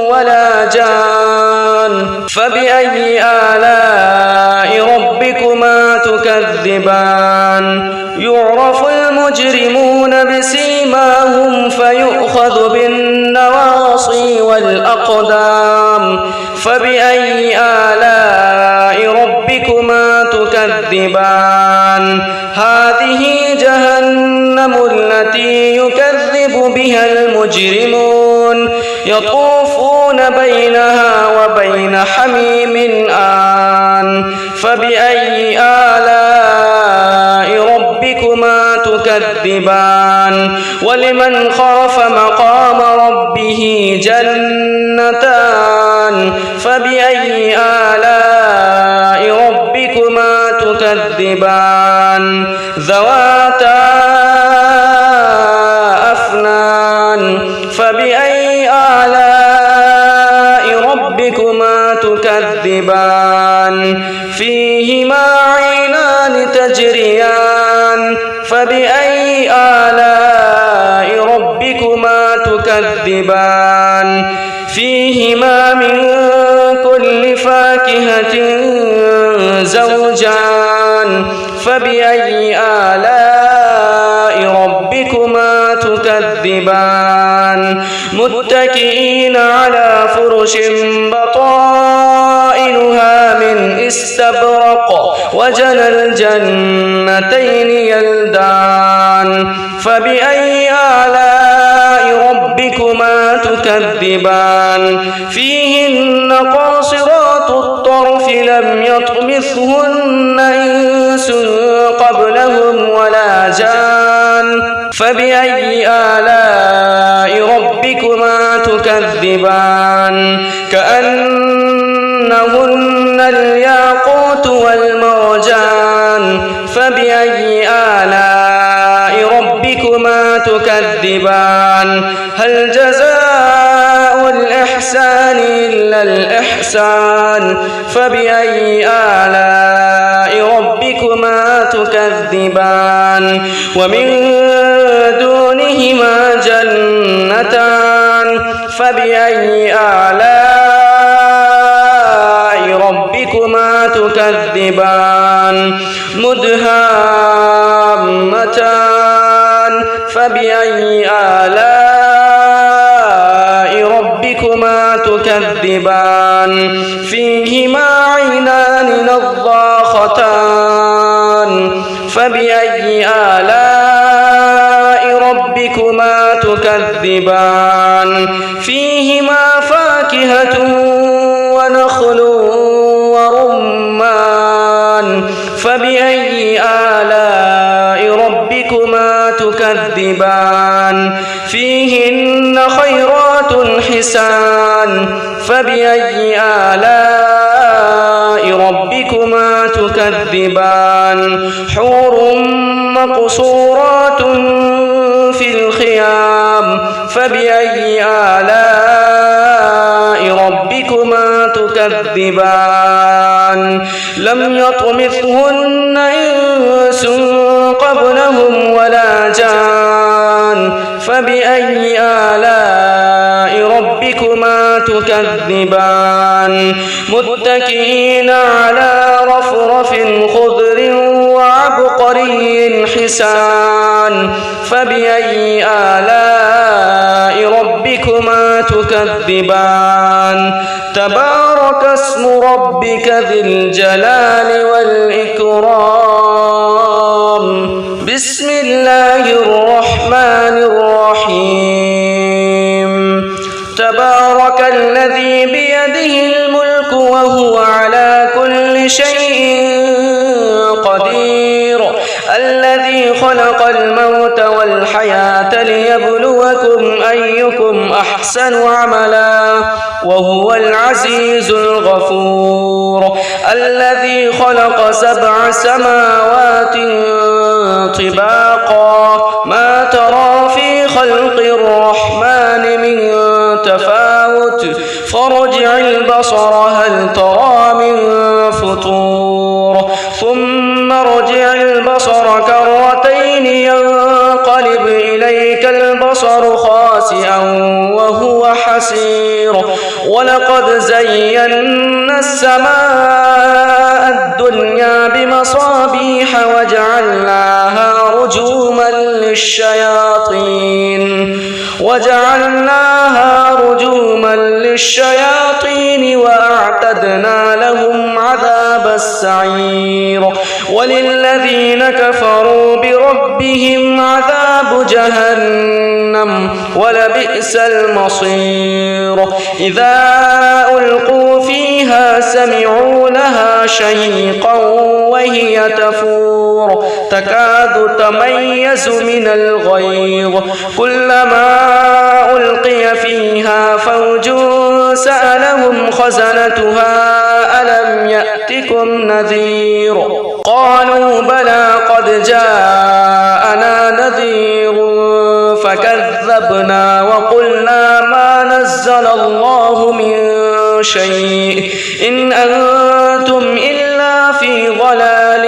ولا جان فبأي آلاء ربكما تكذبان يعرف المجرمون بسيماهم فيؤخذ بالنواصي والأقدام فبأي آلاء ربكما تكذبان هذه جهنم التي يكذب بها المجرمون يطوفون بينها وبين حميم آن فبأي آلاء ربكما تكذبان ولمن خاف مقام ربه جنتان فبأي آلاء ربكما تكذبان ذواتا أفنان فبأي آلاء ربكما تكذبان فيهما عينان تجريان فبأي آلاء ربكما تكذبان فيهما من كل فاكهة زوجان فبأي آلاء ربكما تكذبان متكئين على فرش بطائنها من استبرق وجنى الجنتين يلدان فبأي آلاء ربكما تكذبان فيهن قاصرات الطرف لم يطمثهن إنس قبلهم ولا جان فبأي آلاء ربكما تكذبان كأنهن الياقوت والمرجان فبأي آلاء ربكما تكذبان هل جزاء الإحسان إلا الإحسان فبأي آلاء ربكما تكذبان ومن دونهما جنتان فبأي آلاء ربكما تكذبان مدهامتان فبأي آلاء ربكما تكذبان فيهما عينان النضاختان فبأي آلاء ربكما تكذبان فيهما فاكهة ونخل ورمان فبأي آلاء ربكما تكذبان فيهن خيرات حسان فبأي آلاء ربكما تكذبان حور مقصورات في الخيام فبأي آلاء ربكما تكذبان لم يطمثهن إنس قبلهم ولا جان فبأي آلاء ربكما تكذبان متكئين على رفرف خضر وعبقري حسان فبأي آلاء ربكما تكذبان تبارك اسم ربك ذي الجلال والإكرام بسم الله الرحمن الرحيم تبارك الذي بيده الملك وهو على كل شيء قدير الذي خلق الموت والحياة ليبلوكم أيكم أحسن عملا وهو العزيز الغفور الذي خلق 7 سماوات طباقا ما ترى في خلق الرحمن من تفاوت فارجع البصر هل ترى من فطور ثم ارجع البصر كرتين ينقلب إليك البصر خاسئا وهو حسير ولقد زينا السماء الدنيا بمصابيح وجعلناها رجوما للشياطين وأعتدنا لهم عذاب السعير وللذين كفروا بربهم عذاب جهنم ولبئس المصير إذا ألقوا فيها سمعوا لها شهيقا وهي تفور تكاد تميز من الغيظ كلما ألقي فيها فوج سألهم خزنتها ألم يأتكم نذير قالوا بلى قد جاءنا نذير فكذبنا وقلنا ما نزل الله من شيء إن أنتم إلا في ضلال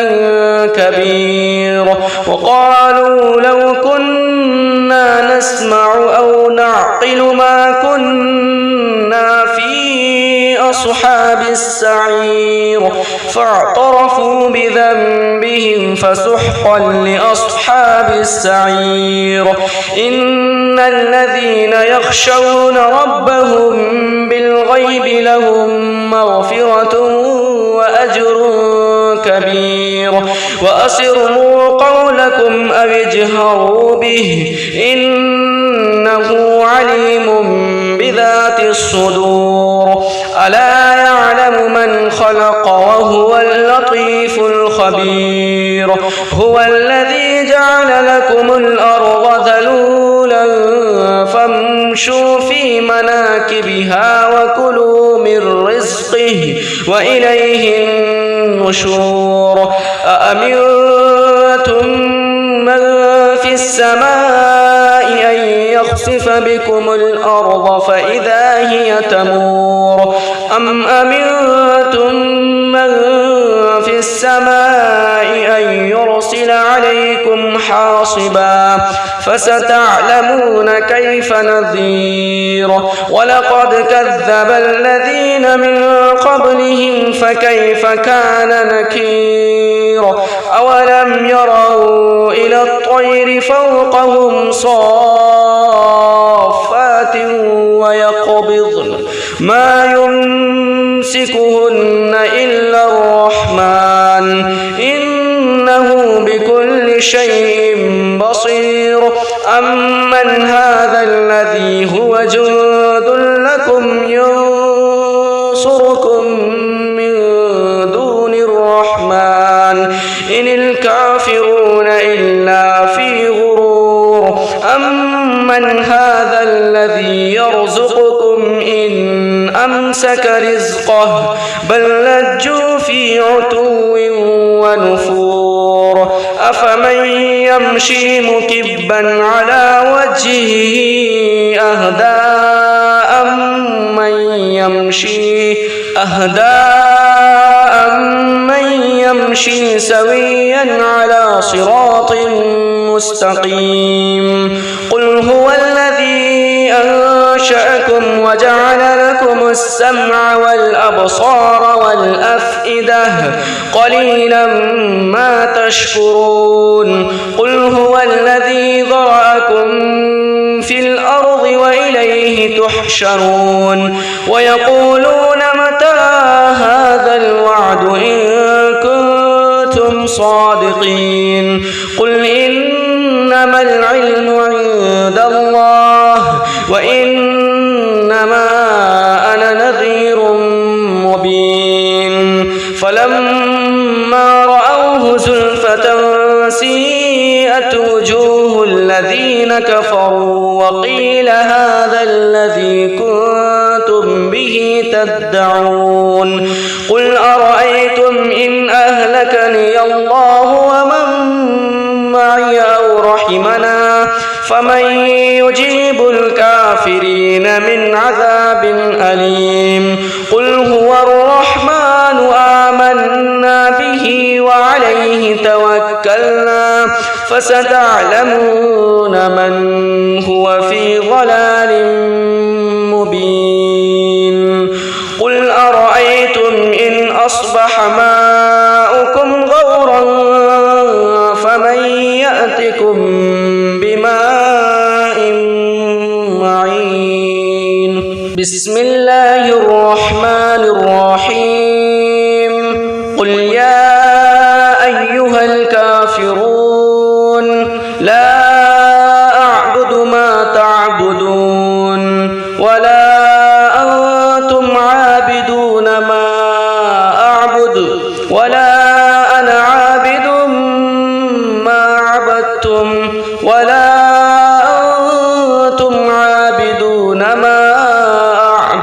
كبير وقالوا لو كنا نسمع أو نعقل ما كنا في أصحاب السعير فاعترفوا بذنبهم فسحقا لأصحاب السعير إن الذين يخشون ربهم بالغيب لهم مغفرة وأجر كبير وأسروا قولكم أو اجهروا به إنه عليم بذات الصدور ألا يعلم من خلق وهو اللطيف الخبير هو الذي جعل لكم الأرض ذلولا فامشوا في مناكبها وكلوا من رزقه وإليه النشور أأمنتم من في السماء أن يخسف بكم الأرض فإذا هي تمور أم أمنتم من في السماء أن يرسل عليكم حاصبا فستعلمون كيف نذير ولقد كذب الذين من قبلهم فكيف كان نكير أولم يروا إلى الطير فوقهم صافات ويقبضن ما يمسكهن إلا الرحمن إنه بكل شيء بصير أمن هذا الذي هو جند لكم ينصركم من دون الرحمن إن الكافرون إلا في غرور أمن هذا الذي يرزقكم إن أمسك رزقه بل لجوا في عتو ونفور أفمن يمشي مكبا على وجهه أهدى أمن يمشي سويا على صراط مستقيم قل هو الذي أنشأكم وجعل لكم السمع والأبصار والأفئدة قليلا ما تشكرون قل هو الذي ذرأكم في الأرض وإليه تحشرون ويقولون متى هذا الوعد إن كنتم صادقين قل إنما العلم عند الله وإنما أنا نذير مبين فلما رأوه زلفة سيئت وجوه الذين كفروا وقيل هذا الذي كنتم به تدعون قل أرأيتم إن أهلكني الله ومن معي أو رحمنا فمن يجيب الكافرين من عذاب أليم قل هو الرحمن آمنا به وعليه توكلنا فستعلمون من هو في ضلال مبين قل أرأيتم إن أصبح ماؤكم غورا فمن يأتكم بماء معين بسم الله الرحمن الرحيم قل يا أيها الكافرون لا أعبد ما تعبدون ولا أنتم عابدون ما أعبد ولا أنا عابد ما عبدتم ولا أنتم عابدون ما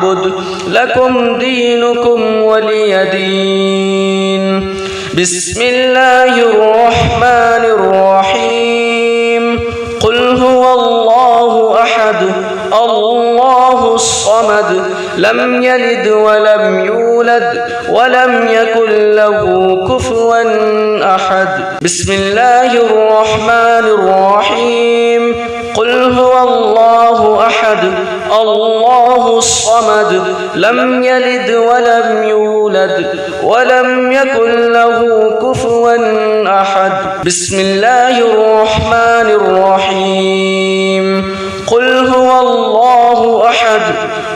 أعبد لكم دينكم ولي دين بسم الله الرحمن الرحيم قل هو الله أحد الله الصمد لم يلد ولم يولد ولم يكن له كفوا أحد بسم الله الرحمن الرحيم قل هو الله أحد الله الصمد لم يلد ولم يولد ولم يكن له كفوا أحد بسم الله الرحمن الرحيم قل هو الله أحد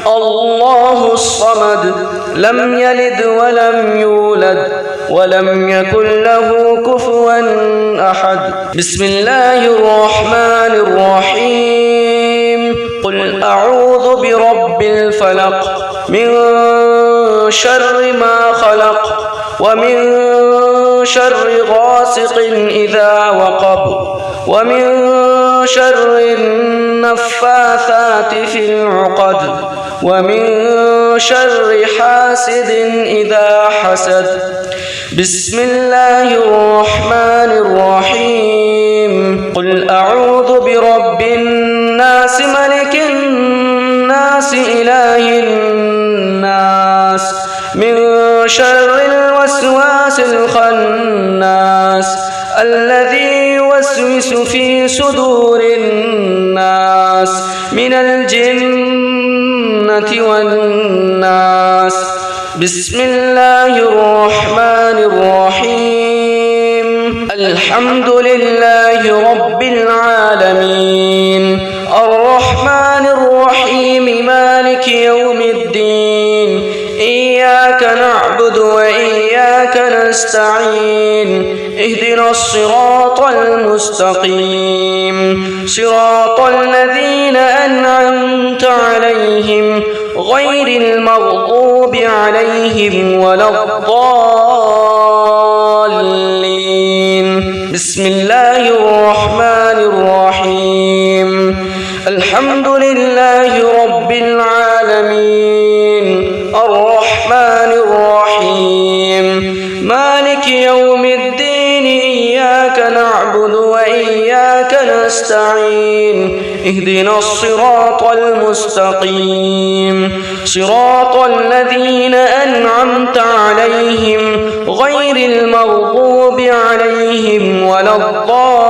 الله الصمد لم يلد ولم يولد ولم يكن له كفوا أحد بسم الله الرحمن الرحيم قل أعوذ برب الفلق من شر ما خلق ومن شر غاسق إذا وقب ومن شر النفاثات في العقد ومن شر حاسد إذا حسد بسم الله الرحمن الرحيم قل أعوذ برب الناس ملك الناس إله الناس من شر الوسواس الخناس الذي يوسوس في صدور الناس من الجنة والناس بسم الله الرحمن الرحيم الحمد لله رب العالمين الرحمن الرحيم مالك يوم الدين إياك نعبد وإياك نستعين نستعين اهدنا الصراط المستقيم صراط الذين أنعمت عليهم غير المغضوب عليهم ولا الضالين. بسم الله الرحمن الرحيم الحمد لله رب العالمين الرحمن الرحيم مالك يوم الدين إياك نعبد وإياك نستعين اهدنا الصراط المستقيم صراط الذين أنعمت عليهم غير المغضوب عليهم ولا الضالين.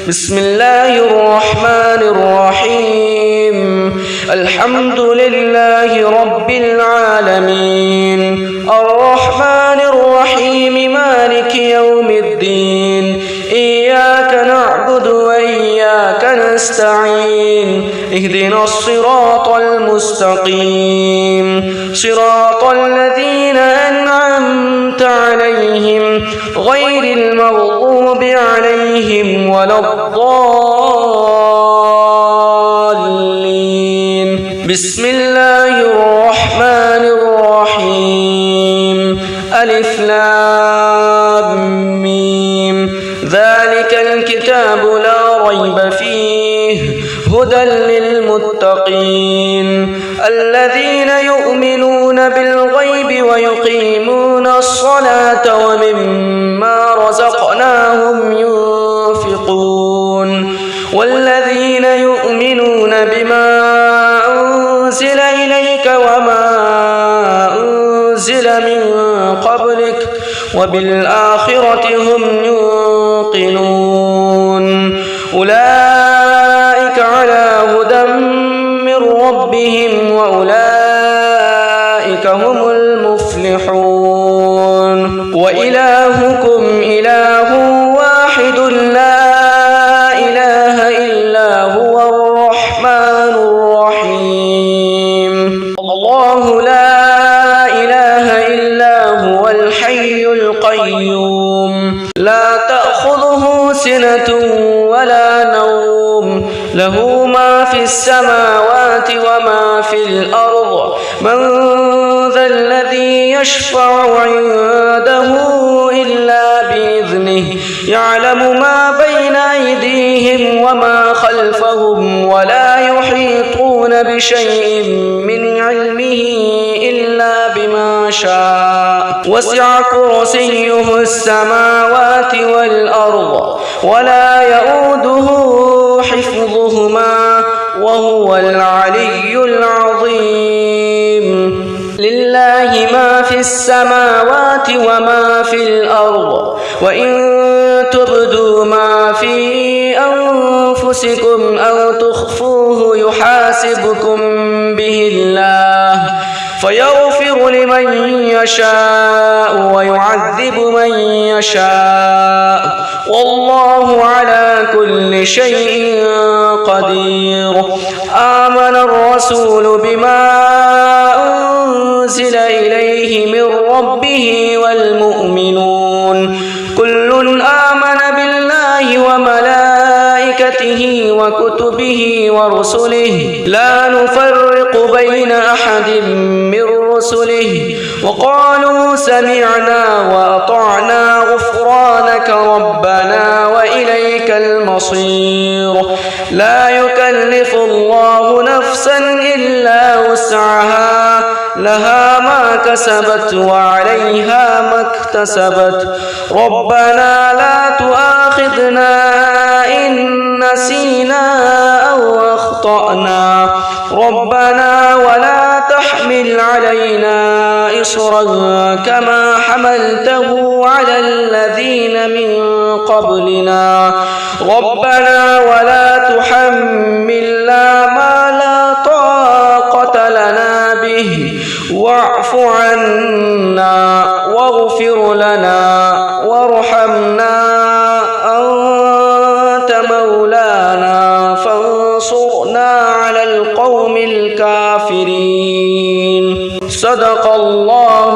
بسم الله الرحمن الرحيم الحمد لله رب العالمين الرحمن الرحيم مالك يوم الدين إياك نعبد وإياك نستعين اهدنا الصراط المستقيم صراط الذين أنعمت عليهم غير المغضوب عليهم ولا الضالين. بسم الله الرحمن الرحيم ألف لام ميم ذلك الكتاب لا ريب فيه هدى للمتقين الذين يؤمنون بالغيب ويقيمون الصلاة ومما رزقناهم ينفقون والذين يؤمنون بما أنزل إليك وما أنزل من قبلك وبالآخرة هم يوقنون أولئك على هدى من ربهم وأولئك هم المفلحون وإلهكم إله واحد لا إله إلا هو الرحمن الرحيم الله لا إله إلا هو الحي القيوم لا تأخذه سنة ولا نوم له ما في السماوات وما في الأرض من ذا الذي يشفع عنده إلا بإذنه يعلم ما بين أيديهم وما خلفهم ولا يحيطون بشيء من علمه إلا بما شاء وسع كرسيه السماوات والأرض ولا يؤوده حفظهما وهو العلي العظيم لله ما في السماوات وما في الأرض وإن تبدوا ما في أنفسكم أو تخفوه يحاسبكم به الله فيغفر لمن يشاء ويعذب من يشاء والله على كل شيء قدير. آمن الرسول بما أنزل إليه من ربه والمؤمنون كل آمن بالله وملائكته وكتبه ورسله لا نفرق بين أحد من رسله وقالوا سمعنا وأطعنا غفرانك ربنا وإليك المصير. لا يكلف الله نفسا إلا وسعها لها ما كسبت وعليها ما اكتسبت ربنا لا تؤاخذنا إن نسينا أو أخطأنا ربنا ولا تحمل علينا إصرا كما حملته على الذين من قبلنا ربنا ولا تحملنا ما لا طاقة لنا به واعف عنا واغفر لنا وارحمنا أنت مولانا فانصرنا على القوم الكافرين. صدق الله